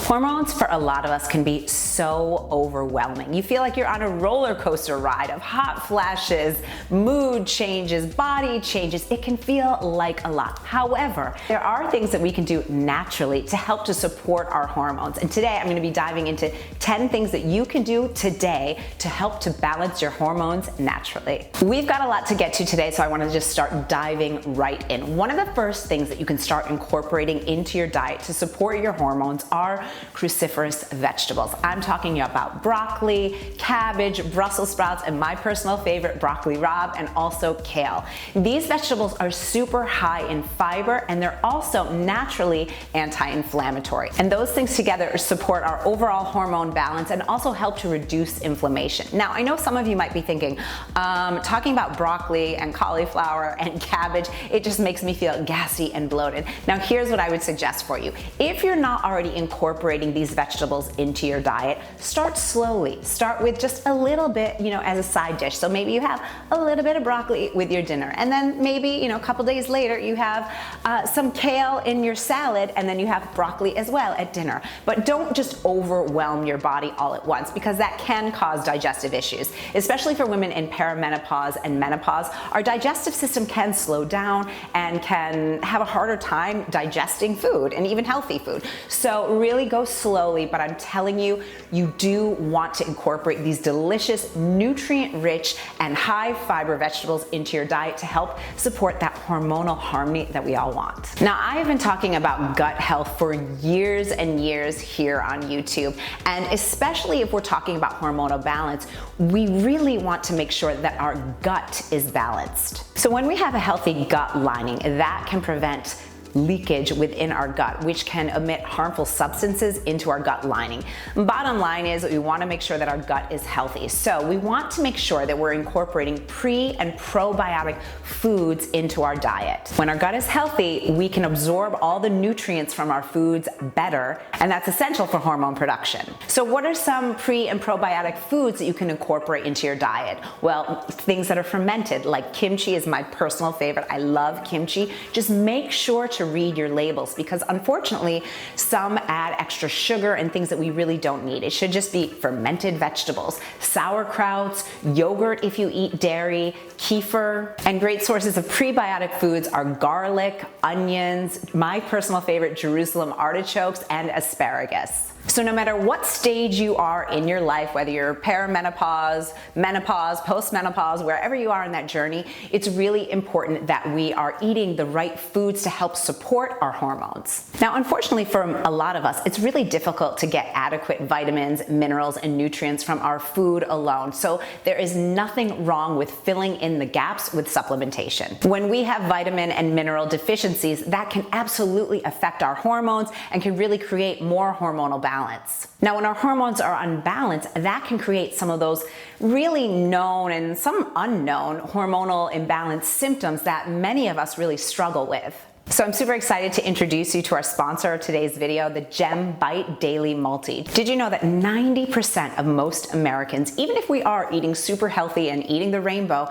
Hormones for a lot of us can be so overwhelming. You feel like you're on a roller coaster ride of hot flashes, mood changes, body changes. It can feel like a lot. However, there are things that we can do naturally to help to support our hormones. And today I'm going to be diving into 10 things that you can do today to help to balance your hormones naturally. We've got a lot to get to today, so I want to just start diving right in. One of the first things that you can start incorporating into your diet to support your hormones are cruciferous vegetables. I'm talking about broccoli, cabbage, Brussels sprouts, and my personal favorite, broccoli rabe, and also kale. These vegetables are super high in fiber, and they're also naturally anti-inflammatory. And those things together support our overall hormone balance and also help to reduce inflammation. Now, I know some of you might be thinking, talking about broccoli and cauliflower and cabbage, it just makes me feel gassy and bloated. Now, here's what I would suggest for you. If you're not already incorporating these vegetables into your diet, start slowly. Start with just a little bit, as a side dish. So maybe you have a little bit of broccoli with your dinner, and then maybe, a couple days later you have some kale in your salad, and then you have broccoli as well at dinner. But don't just overwhelm your body all at once, because that can cause digestive issues, especially for women in perimenopause and menopause. Our digestive system can slow down and can have a harder time digesting food, and even healthy food. So really go slowly, but I'm telling you, you do want to incorporate these delicious, nutrient-rich, and high-fiber vegetables into your diet to help support that hormonal harmony that we all want. Now, I have been talking about gut health for years and years here on YouTube, and especially if we're talking about hormonal balance, we really want to make sure that our gut is balanced. So when we have a healthy gut lining, that can prevent leakage within our gut, which can emit harmful substances into our gut lining. Bottom line is we want to make sure that our gut is healthy. So we want to make sure that we're incorporating pre and probiotic foods into our diet. When our gut is healthy, we can absorb all the nutrients from our foods better, and that's essential for hormone production. So what are some pre and probiotic foods that you can incorporate into your diet? Well, things that are fermented, like kimchi is my personal favorite. I love kimchi. Just make sure to read your labels, because unfortunately some add extra sugar and things that we really don't need. It should just be fermented vegetables, sauerkrauts, yogurt if you eat dairy, kefir. And great sources of prebiotic foods are garlic, onions, my personal favorite, Jerusalem artichokes, and asparagus. So no matter what stage you are in your life, whether you're perimenopause, menopause, postmenopause, wherever you are in that journey, it's really important that we are eating the right foods to help support our hormones. Now, unfortunately for a lot of us, it's really difficult to get adequate vitamins, minerals, and nutrients from our food alone. So there is nothing wrong with filling in the gaps with supplementation. When we have vitamin and mineral deficiencies, that can absolutely affect our hormones and can really create more hormonal balance. Now, when our hormones are unbalanced, that can create some of those really known and some unknown hormonal imbalance symptoms that many of us really struggle with. So I'm super excited to introduce you to our sponsor of today's video, the Gem Bite Daily Multi. Did you know that 90% of most Americans, even if we are eating super healthy and eating the rainbow,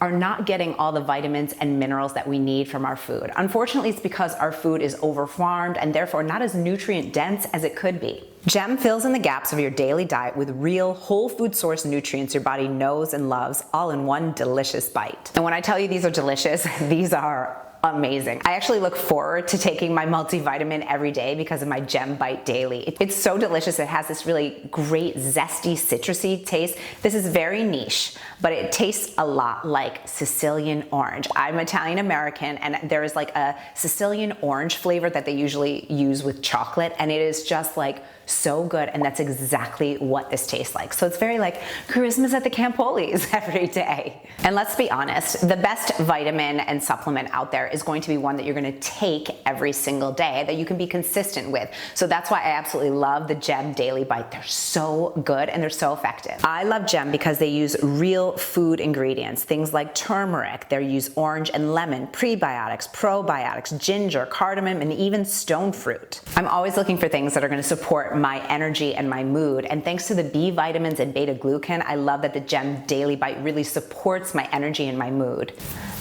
are not getting all the vitamins and minerals that we need from our food? Unfortunately, it's because our food is overfarmed and therefore not as nutrient dense as it could be. Gem fills in the gaps of your daily diet with real whole food source nutrients your body knows and loves, all in one delicious bite. And when I tell you these are delicious, these are amazing. I actually look forward to taking my multivitamin every day because of my Gem Bite Daily. It's so delicious. It has this really great zesty, citrusy taste. This is very niche, but it tastes a lot like Sicilian orange. I'm Italian American, and there is like a Sicilian orange flavor that they usually use with chocolate, and it is just like so good, and that's exactly what this tastes like. So it's very like Christmas at the Campoli's every day. And let's be honest, the best vitamin and supplement out there is going to be one that you're going to take every single day, that you can be consistent with. So that's why I absolutely love the Gem Daily Bite. They're so good and they're so effective. I love Gem because they use real food ingredients, things like turmeric. They use orange and lemon, prebiotics, probiotics, ginger, cardamom, and even stone fruit. I'm always looking for things that are going to support my energy and my mood. And thanks to the B vitamins and beta glucan, I love that the Gem Daily Bite really supports my energy and my mood.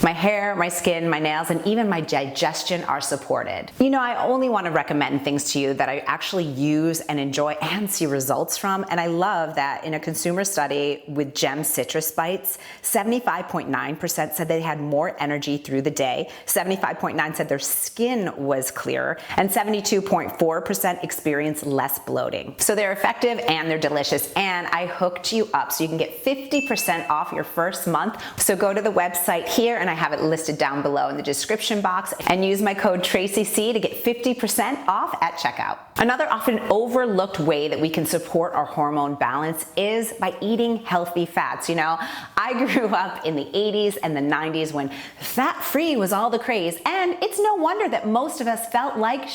My hair, my skin, my nails, and even my digestion are supported. You know, I only want to recommend things to you that I actually use and enjoy and see results from. And I love that in a consumer study with Gem Citrus Bites, 75.9% said they had more energy through the day, 75.9% said their skin was clearer, and 72.4% experienced less bloating. So they're effective and they're delicious, and I hooked you up so you can get 50% off your first month. So go to the website here, and I have it listed down below in the description box, and use my code TracyC to get 50% off at checkout. Another often overlooked way that we can support our hormone balance is by eating healthy fats. You know, I grew up in the 80s and the 90s when fat-free was all the craze, and it's no wonder that most of us felt like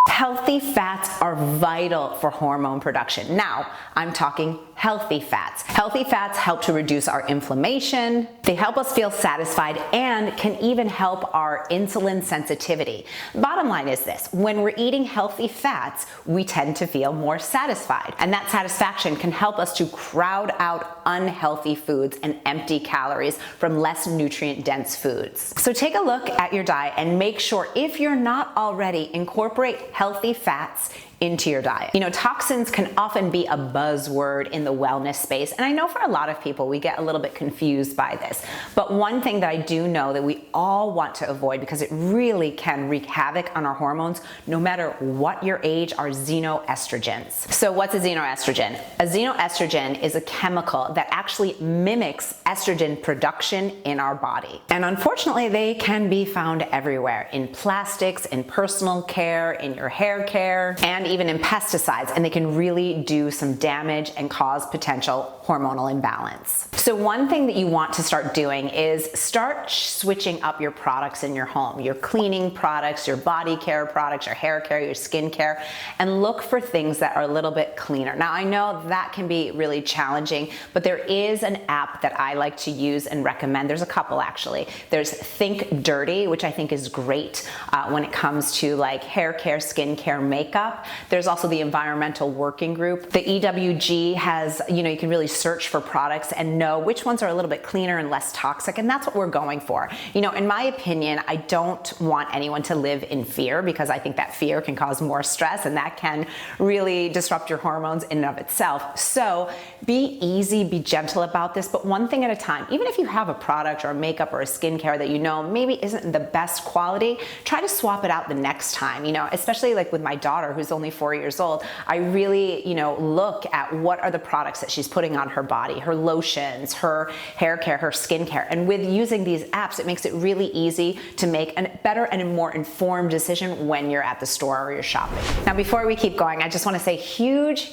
Healthy fats are vital for hormone production. Now, I'm talking healthy fats. Healthy fats help to reduce our inflammation, they help us feel satisfied, and can even help our insulin sensitivity. Bottom line is this: when we're eating healthy fats, we tend to feel more satisfied, and that satisfaction can help us to crowd out unhealthy foods and empty calories from less nutrient-dense foods. So take a look at your diet and make sure, if you're not already, incorporate healthy fats into your diet. You know, toxins can often be a buzzword in the wellness space, and I know for a lot of people we get a little bit confused by this. But one thing that I do know that we all want to avoid, because it really can wreak havoc on our hormones no matter what your age, are xenoestrogens. So what's a xenoestrogen? A xenoestrogen is a chemical that actually mimics estrogen production in our body. And unfortunately, they can be found everywhere: in plastics, in personal care, in your hair care, and even in pesticides, and they can really do some damage and cause potential hormonal imbalance. So one thing that you want to start doing is start switching up your products in your home, your cleaning products, your body care products, your hair care, your skin care, and look for things that are a little bit cleaner. Now, I know that can be really challenging, but there is an app that I like to use and recommend. There's a couple actually. There's Think Dirty, which I think is great when it comes to like hair care, skin care, makeup. There's also the Environmental Working Group. The EWG has, you know, you can really search for products and know which ones are a little bit cleaner and less toxic, and that's what we're going for. You know, in my opinion, I don't want anyone to live in fear, because I think that fear can cause more stress, and that can really disrupt your hormones in and of itself. So be easy, be gentle about this, but one thing at a time. Even if you have a product or a makeup or a skincare that you know maybe isn't the best quality, try to swap it out the next time. You know, especially like with my daughter, who's only 4 years old, I really, you know, look at what are the products that she's putting on her body, her lotions, her hair care, her skin care. And with using these apps, it makes it really easy to make a better and a more informed decision when you're at the store or you're shopping. Now, before we keep going, I just want to say huge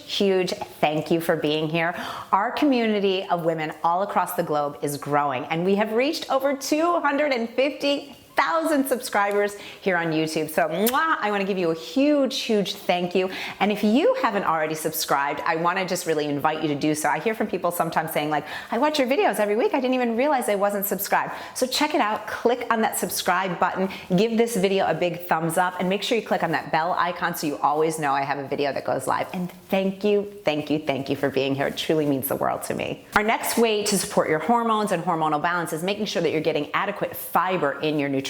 thank you for being here. Our community of women all across the globe is growing, and we have reached over 250,000 subscribers here on YouTube. So I want to give you a huge thank you. And if you haven't already subscribed, I want to just really invite you to do so. I hear from people sometimes saying like, I watch your videos every week, I didn't even realize I wasn't subscribed. So check it out, click on that subscribe button, give this video a big thumbs up, and make sure you click on that bell icon so you always know I have a video that goes live. And thank you for being here. It truly means the world to me. Our next way to support your hormones and hormonal balance is making sure that you're getting adequate fiber in your nutrition.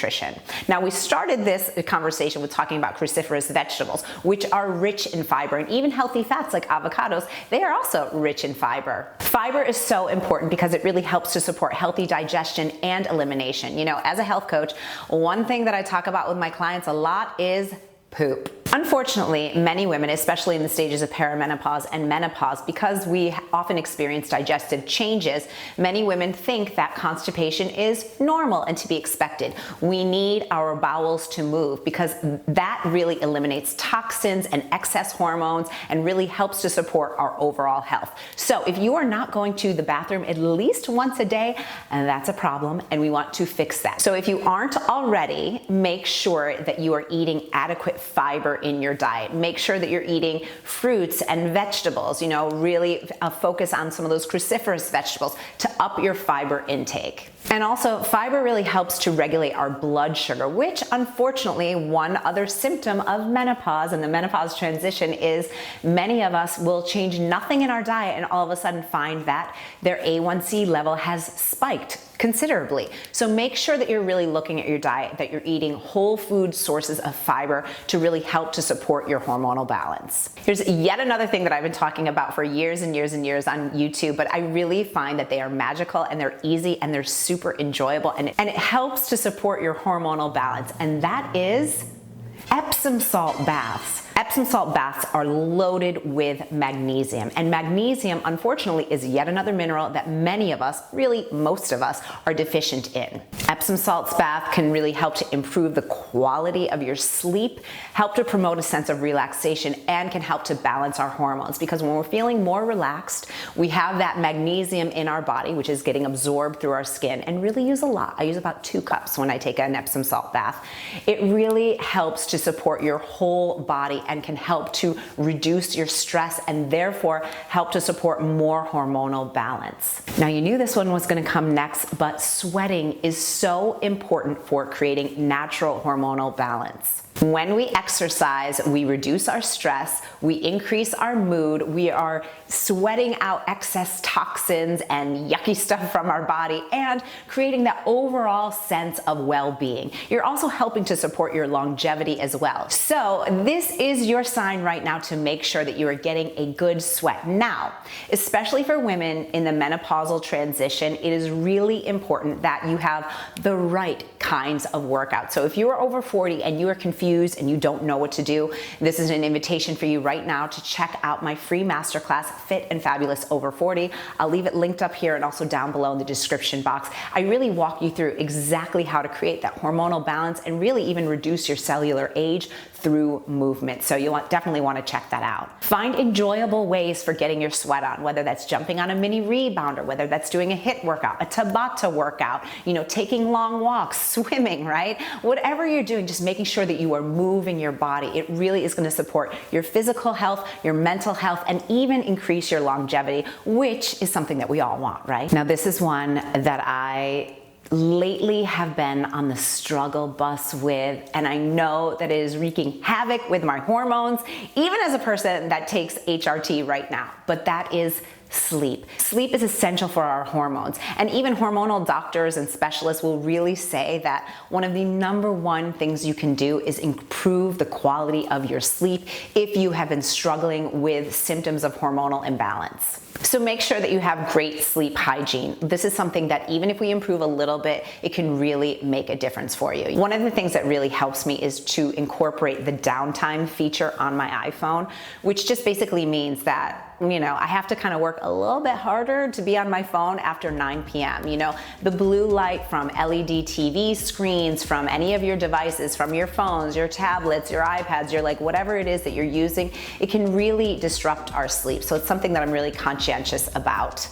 Now, we started this conversation with talking about cruciferous vegetables, which are rich in fiber, and even healthy fats like avocados, they are also rich in fiber. Fiber is so important because it really helps to support healthy digestion and elimination. You know, as a health coach, one thing that I talk about with my clients a lot is poop. Unfortunately, many women, especially in the stages of perimenopause and menopause, because we often experience digestive changes, many women think that constipation is normal and to be expected. We need our bowels to move because that really eliminates toxins and excess hormones and really helps to support our overall health. So if you are not going to the bathroom at least once a day, and that's a problem, and we want to fix that. So if you aren't already, make sure that you are eating adequate fiber in your diet. Make sure that you're eating fruits and vegetables, you know, really focus on some of those cruciferous vegetables to up your fiber intake. And also, fiber really helps to regulate our blood sugar, which unfortunately, one other symptom of menopause and the menopause transition is many of us will change nothing in our diet and all of a sudden find that their A1C level has spiked. considerably. So make sure that you're really looking at your diet, that you're eating whole food sources of fiber to really help to support your hormonal balance. Here's yet another thing that I've been talking about for years and years and years on YouTube, but I really find that they are magical and they're easy and they're super enjoyable, and it helps to support your hormonal balance, and that is Epsom salt baths. Epsom salt baths are loaded with magnesium, and magnesium, unfortunately, is yet another mineral that many of us, really most of us, are deficient in. Epsom salts bath can really help to improve the quality of your sleep, help to promote a sense of relaxation, and can help to balance our hormones, because when we're feeling more relaxed, we have that magnesium in our body, which is getting absorbed through our skin, and really use a lot. I use about 2 cups when I take an Epsom salt bath. It really helps to support your whole body and can help to reduce your stress and therefore help to support more hormonal balance. Now, you knew this one was going to come next, but sweating is so important for creating natural hormonal balance. When we exercise, we reduce our stress, we increase our mood, we are sweating out excess toxins and yucky stuff from our body and creating that overall sense of well-being. You're also helping to support your longevity as well. So this is your sign right now to make sure that you are getting a good sweat. Now, especially for women in the menopausal transition, it is really important that you have the right kinds of workouts. So if you are over 40 and you are confused and you don't know what to do, this is an invitation for you right now to check out my free masterclass, Fit and Fabulous Over 40. I'll leave it linked up here and also down below in the description box. I really walk you through exactly how to create that hormonal balance and really even reduce your cellular age through movement. So you'll definitely want to check that out. Find enjoyable ways for getting your sweat on, whether that's jumping on a mini rebounder, whether that's doing a HIIT workout, a Tabata workout, taking long walks, swimming, right? Whatever you're doing, just making sure that you are moving your body. It really is going to support your physical health, your mental health, and even increase your longevity, which is something that we all want, right? Now, this is one that I lately have been on the struggle bus with, and I know that it is wreaking havoc with my hormones, even as a person that takes HRT right now, but that is sleep. Sleep is essential for our hormones, and even hormonal doctors and specialists will really say that one of the #1 things you can do is improve the quality of your sleep if you have been struggling with symptoms of hormonal imbalance. So make sure that you have great sleep hygiene. This is something that even if we improve a little bit, it can really make a difference for you. One of the things that really helps me is to incorporate the downtime feature on my iPhone, which just basically means that I have to kind of work a little bit harder to be on my phone after 9 p.m. The blue light from LED TV screens, from any of your devices, from your phones, your tablets, your iPads, whatever it is that you're using, it can really disrupt our sleep. So it's something that I'm really conscientious about.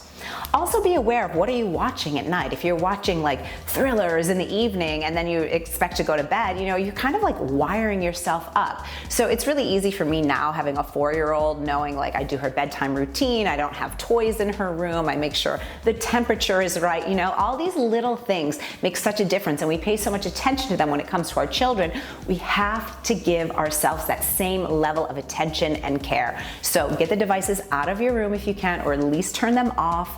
Also be aware of what are you watching at night. If you're watching thrillers in the evening and then you expect to go to bed, you're kind of wiring yourself up. So it's really easy for me now, having a 4-year-old, knowing I do her bedtime routine, I don't have toys in her room, I make sure the temperature is right. All these little things make such a difference, and we pay so much attention to them when it comes to our children. We have to give ourselves that same level of attention and care. So get the devices out of your room if you can, or at least turn them off.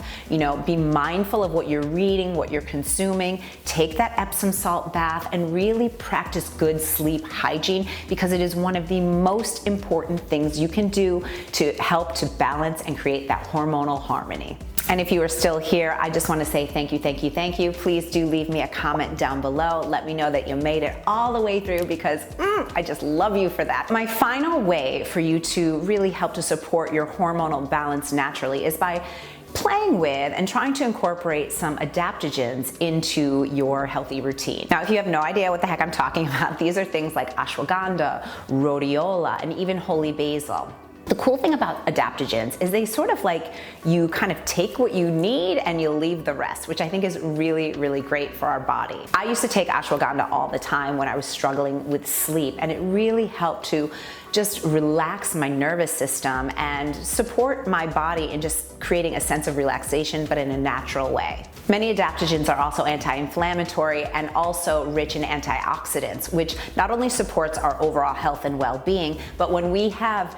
Be mindful of what you're reading, what you're consuming. Take that Epsom salt bath and really practice good sleep hygiene, because it is one of the most important things you can do to help to balance and create that hormonal harmony. And if you are still here, I just want to say thank you, thank you, thank you. Please do leave me a comment down below. Let me know that you made it all the way through, because I just love you for that. My final way for you to really help to support your hormonal balance naturally is by playing with and trying to incorporate some adaptogens into your healthy routine. Now, if you have no idea what the heck I'm talking about, these are things like ashwagandha, rhodiola, and even holy basil. The cool thing about adaptogens is they sort of you kind of take what you need and you leave the rest, which I think is really, really great for our body. I used to take ashwagandha all the time when I was struggling with sleep, and it really helped to just relax my nervous system and support my body in just creating a sense of relaxation, but in a natural way. Many adaptogens are also anti-inflammatory and also rich in antioxidants, which not only supports our overall health and well-being, but when we have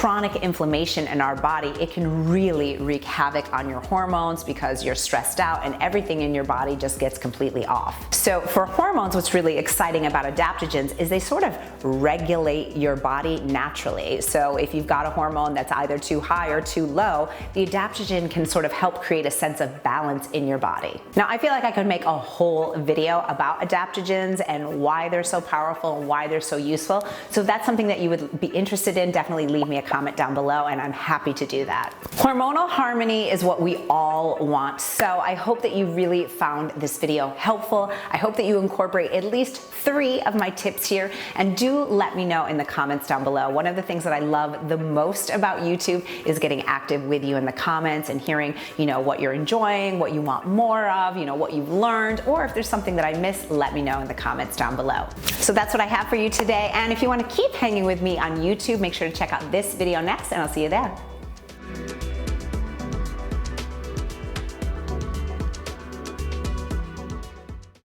chronic inflammation in our body, it can really wreak havoc on your hormones because you're stressed out and everything in your body just gets completely off. So for hormones, what's really exciting about adaptogens is they sort of regulate your body naturally. So if you've got a hormone that's either too high or too low, the adaptogen can sort of help create a sense of balance in your body. Now, I feel like I could make a whole video about adaptogens and why they're so powerful and why they're so useful. So if that's something that you would be interested in, definitely leave me a comment down below and I'm happy to do that. Hormonal harmony is what we all want. So I hope that you really found this video helpful. I hope that you incorporate at least 3 of my tips here, and do let me know in the comments down below. One of the things that I love the most about YouTube is getting active with you in the comments and hearing, what you're enjoying, what you want more of, what you've learned, or if there's something that I missed, let me know in the comments down below. So that's what I have for you today. And if you want to keep hanging with me on YouTube, make sure to check out this video next, and I'll see you there.